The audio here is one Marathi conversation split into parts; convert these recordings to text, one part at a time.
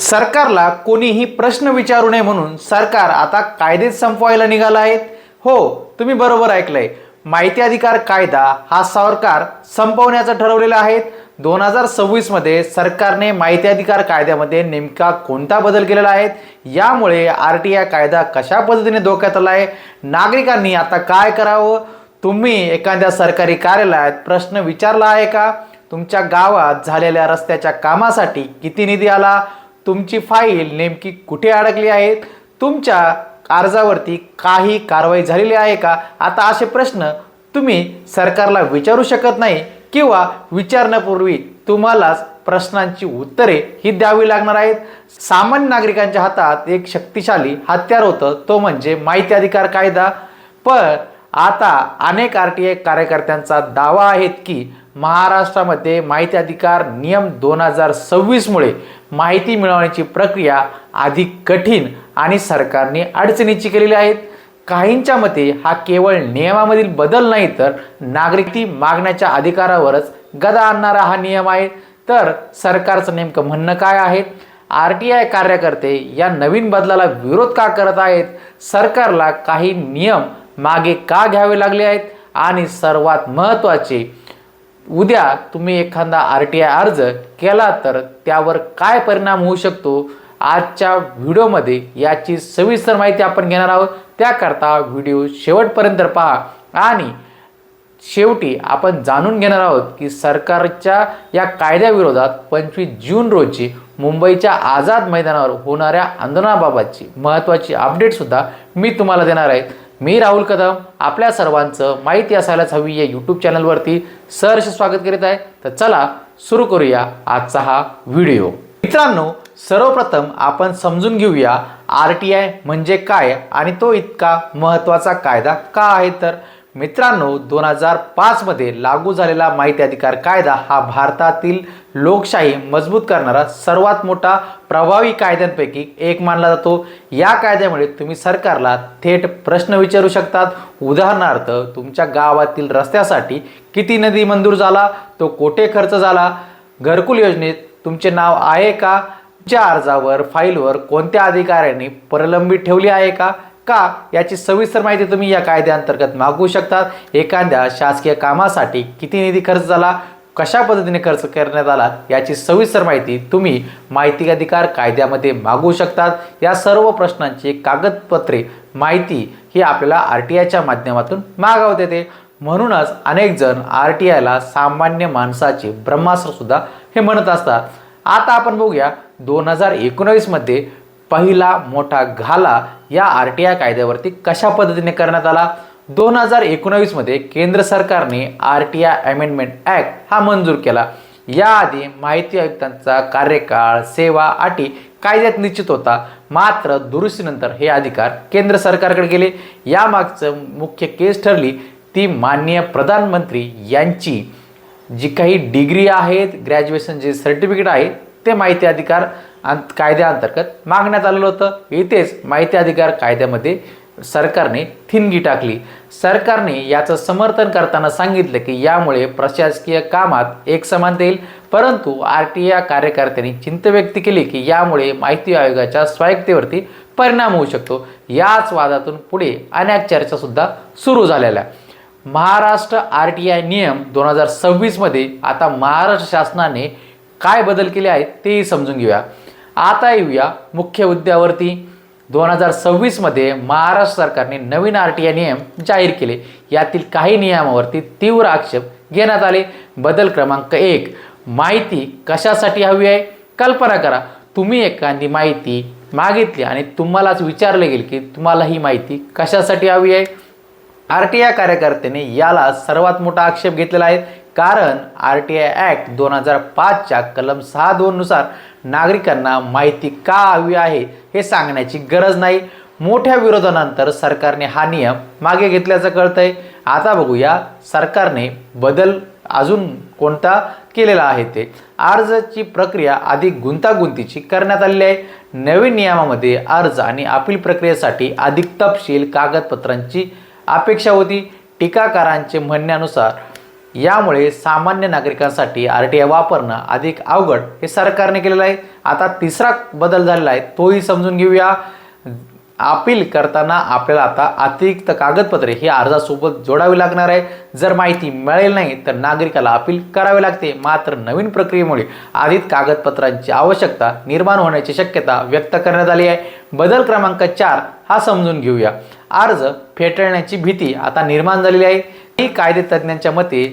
सरकारला कोणीही प्रश्न विचारू नये म्हणून सरकार आता कायदेच संपवायला निघाला आहे। हो, तुम्ही बरोबर ऐकलंय। माहिती अधिकार कायदा हा सरकार संपवण्याचं ठरवलेलं आहे। 2026 मध्ये सरकारने माहिती अधिकार कायद्यामध्ये नेमका कोणता बदल केलेला आहे, यामुळे आरटीआय कायदा कशा पद्धतीने धोक्यात आला आहे, नागरिकांनी आता काय करावं, तुम्ही एखाद्या सरकारी कार्यालयात प्रश्न विचारला आहे का, तुमच्या गावात झालेल्या रस्त्याच्या कामासाठी किती निधी आला, तुमची फाईल नेमकी कुठे अडकली आहे, तुमच्या अर्जावरती काही कारवाई झालेली आहे का, आता असे प्रश्न तुम्ही सरकारला विचारू शकत नाही किंवा विचारण्यापूर्वी तुम्हालाच प्रश्नांची उत्तरे ही द्यावी लागणार आहेत। सामान्य नागरिकांच्या हातात एक शक्तिशाली हत्यार होतं, तो म्हणजे माहिती अधिकार कायदा। पण आता अनेक आरटीआय कार्यकर्त्यांचा दावा आहे की महाराष्ट्रामध्ये माहिती अधिकार नियम 2026 मुळे माहिती मिळवण्याची प्रक्रिया अधिक कठीण आणि सरकारने अडचणीची केलेली आहे। काहींच्या मते हा केवळ नियमामधील बदल नाही तर नागरिकती मागण्याच्या अधिकारावरच गदा आणणारा हा नियम आहे। तर सरकारचं नेमकं म्हणणं काय आहे, आरटीआय कार्यकर्ते या नवीन बदलाला विरोध का करत आहेत, सरकारला काही नियम मागे का घ्यावे लागले आहेत, आणि सर्वात महत्त्वाचे, उद्या तुम्ही एखादा आरटीआय अर्ज केला तर त्यावर काय परिणाम होऊ शकतो, आजच्या व्हिडिओमध्ये याची सविस्तर माहिती आपण घेणार आहोत। त्याकरता व्हिडिओ शेवटपर्यंत पहा आणि शेवटी आपण जाणून घेणार आहोत की सरकारच्या या कायद्याविरोधात 25 जून रोजी मुंबईच्या आझाद मैदानावर होणाऱ्या आंदोलनाबाबतची महत्त्वाची अपडेट सुद्धा मी तुम्हाला देणार आहे। मी राहुल कदम आपल्या सर्वांचं माहिती असायलाच हवी या यूट्यूब चॅनलवरती सहर्ष स्वागत करीत आहे। तर चला सुरू करूया आजचा हा व्हिडिओ। मित्रांनो, सर्वप्रथम आपण समजून घेऊया आरटीआय म्हणजे काय आणि तो इतका महत्त्वाचा कायदा का आहे। तर मित्रांनो, 2005 मध्ये लागू झालेला माहिती अधिकार कायदा हा भारतातील लोकशाही मजबूत करणारा सर्वात मोठा प्रभावी कायद्यांपैकी एक मानला जातो। या कायद्यामुळे तुम्ही सरकारला थेट प्रश्न विचारू शकतात। उदाहरणार्थ, तुमच्या गावातील रस्त्यासाठी किती निधी मंजूर झाला, तो कोठे खर्च झाला, घरकुल योजनेत तुमचे नाव आहे का, तुमच्या अर्जावर फाईलवर कोणत्या अधिकाऱ्यांनी प्रलंबित ठेवली आहे का याची सविस्तर माहिती तुम्ही या कायद्याअंतर्गत मागवू शकतात। एखाद्या शासकीय कामासाठी किती निधी खर्च झाला, कशा पद्धतीने खर्च करण्यात आला याची सविस्तर माहिती तुम्ही माहिती अधिकार कायद्यामध्ये मागवू शकतात। या सर्व प्रश्नांची कागदपत्रे माहिती ही आपल्याला आरटीआयच्या माध्यमातून मागवता येते। म्हणूनच अनेक जण आरटीआयला सामान्य माणसाचे ब्रह्मास्त्र सुद्धा हे म्हणत असतात। आता आपण बघूया 2019 मध्ये पहिला मोठा घाला या आरटीआय कायद्यावरती कशा पद्धतीने करण्यात आला। 2019 मध्ये केंद्र सरकारने आरटीआय अमेंडमेंट ॲक्ट हा मंजूर केला। याआधी माहिती आयुक्तांचा कार्यकाळ, सेवा, अटी कायद्यात निश्चित होता, मात्र दुरुस्तीनंतर हे अधिकार केंद्र सरकारकडे गेले। यामागचं मुख्य केस ठरली ती माननीय प्रधानमंत्री यांची जी काही डिग्री आहेत, ग्रॅज्युएशन जे सर्टिफिकेट आहे ते माहिती अधिकार कायद्याअंतर्गत मागण्यात आलेलं होतं। इथेच माहिती अधिकार कायद्यामध्ये सरकारने ठिणगी टाकली। सरकारने याचं समर्थन करताना सांगितलं की यामुळे प्रशासकीय कामात एक समानता येईल, परंतु आरटीआय कार्यकर्त्यांनी चिंता व्यक्त केली की यामुळे माहिती आयोगाच्या स्वायत्ततेवरती परिणाम होऊ शकतो। याच वादातून पुढे अनेक चर्चा सुद्धा सुरू झालेल्या। महाराष्ट्र आरटीआय नियम 2026 मध्ये आता महाराष्ट्र शासनाने काय बदल केले आहेत तेही समजून घेऊया। आता येऊया मुख्य मुद्द्यावरती। 2026 मध्ये महाराष्ट्र सरकारने नवीन आरटीआय नियम जाहीर केले। यातील काही नियमावरती तीव्र आक्षेप घेण्यात आले। बदल क्रमांक 1, माहिती कशासाठी हवी आहे। कल्पना करा, तुम्ही एखादी माहिती मागितली आणि तुम्हालाच विचारले गेले की तुम्हाला ही माहिती कशासाठी हवी आहे। आरटीआय कार्यकर्त्याने याला सर्वात मोठा आक्षेप घेतलेला आहे, कारण आरटीआय ॲक्ट 2005च्या कलम 6(2) नुसार नागरिकांना माहिती का हवी आहे हे सांगण्याची गरज नाही। मोठ्या विरोधानंतर सरकारने हा नियम मागे घेतल्याचं कळतंय। आता बघूया सरकारने बदल अजून कोणता केलेला आहे ते। अर्जाची प्रक्रिया अधिक गुंतागुंतीची करण्यात आलेली आहे। नवीन नियमामध्ये अर्ज आणि अपील प्रक्रियेसाठी अधिक तपशील कागदपत्रांची अपेक्षा होती। टीकाकारांचे म्हणण्यानुसार यामुळे सामान्य नागरिकांसाठी RTI वापरणं अधिक अवघड हे सरकारने केलेलं आहे. आता तिसरा बदल झालेला आहे, तोही समजून घेऊया. अपील करताना आपल्याला आता अतिरिक्त कागदपत्रे ही अर्जासोबत जोडावी लागणार आहे. जर माहिती मिळेल नाही तर नागरिकाला अपील करावे लागते. मात्र नवीन प्रक्रियेमुळे अधिक कागदपत्रांची आवश्यकता निर्माण होण्याची शक्यता व्यक्त करण्यात आली आहे. बदल क्रमांक 4 हा समजून घेऊया. अर्ज फेटाळण्याची भीती आता निर्माण झालेली आहे. ही कायदे तज्ज्ञांच्या मते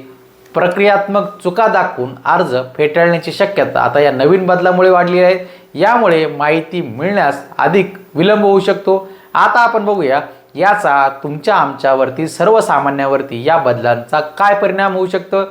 प्रक्रियात्मक चुका दाखवून अर्ज फेटाळण्याची शक्यता आता या नवीन बदलामुळे वाढली आहे. यामुळे माहिती मिळण्यास अधिक विलंब होऊ शकतो. आता आपण बघूया याचा तुमच्या आमच्यावरती सर्वसामान्यावरती या बदलांचा काय परिणाम होऊ शकतो.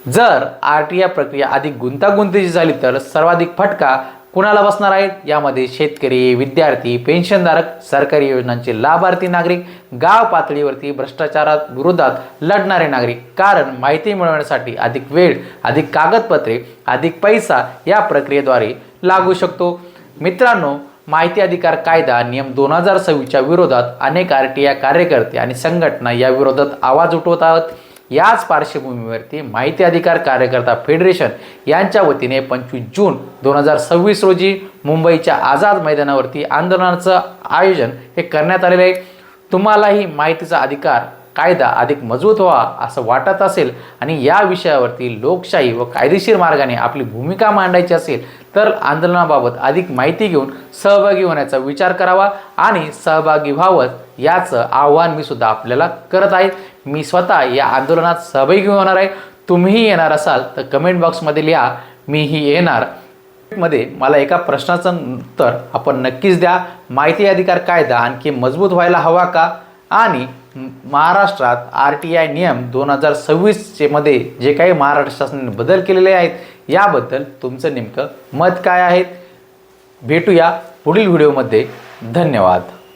जर RTI प्रक्रिया अधिक गुंतागुंतीची झाली तर सर्वाधिक फटका कुणाला बसणार आहे? यामध्ये शेतकरी, विद्यार्थी, पेन्शनधारक, सरकारी योजनांचे लाभार्थी नागरिक, गाव पातळीवरती भ्रष्टाचारात विरोधात लढणारे नागरिक. कारण माहिती मिळवण्यासाठी अधिक वेळ, अधिक कागदपत्रे, अधिक पैसा या प्रक्रियेद्वारे लागू शकतो. मित्रांनो, माहिती अधिकार कायदा नियम 2026च्या विरोधात अनेक RTI कार्यकर्ते आणि संघटना या विरोधात आवाज उठवत आहेत. याच पार्श्वभूमीवरती माहिती अधिकार कार्यकर्ता फेडरेशन यांच्या वतीने 25 जून 2026 रोजी मुंबईच्या आझाद मैदानावरती आंदोलनाचं आयोजन हे करण्यात आलेले आहे. तुम्हालाही माहितीचा अधिकार कायदा अधिक मजबूत व्हावा असं वाटत असेल आणि या विषयावरती लोकशाही व कायदेशीर मार्गाने आपली भूमिका मांडायची असेल तर आंदोलनाबाबत अधिक माहिती घेऊन सहभागी होण्याचा विचार करावा आणि सहभागी व्हावं याचं आव्हान मी सुद्धा आपल्याला करत आहे. मी स्वतः या आंदोलनात सहभागी होणार आहे. तुम्हीही येणार असाल तर कमेंट बॉक्समध्ये लिहा, मीही येणार. मध्ये मला एका प्रश्नाचं उत्तर आपण नक्कीच द्या. माहिती अधिकार कायदा आणखी मजबूत व्हायला हवा का? आणि महाराष्ट्रात RTI नियम 2026 मध्ये जे काही महाराष्ट्र शासनाने बदल केलेले आहेत याबद्दल तुमचं नेमकं मत काय आहे? भेटूया पुढील व्हिडिओमध्ये. धन्यवाद.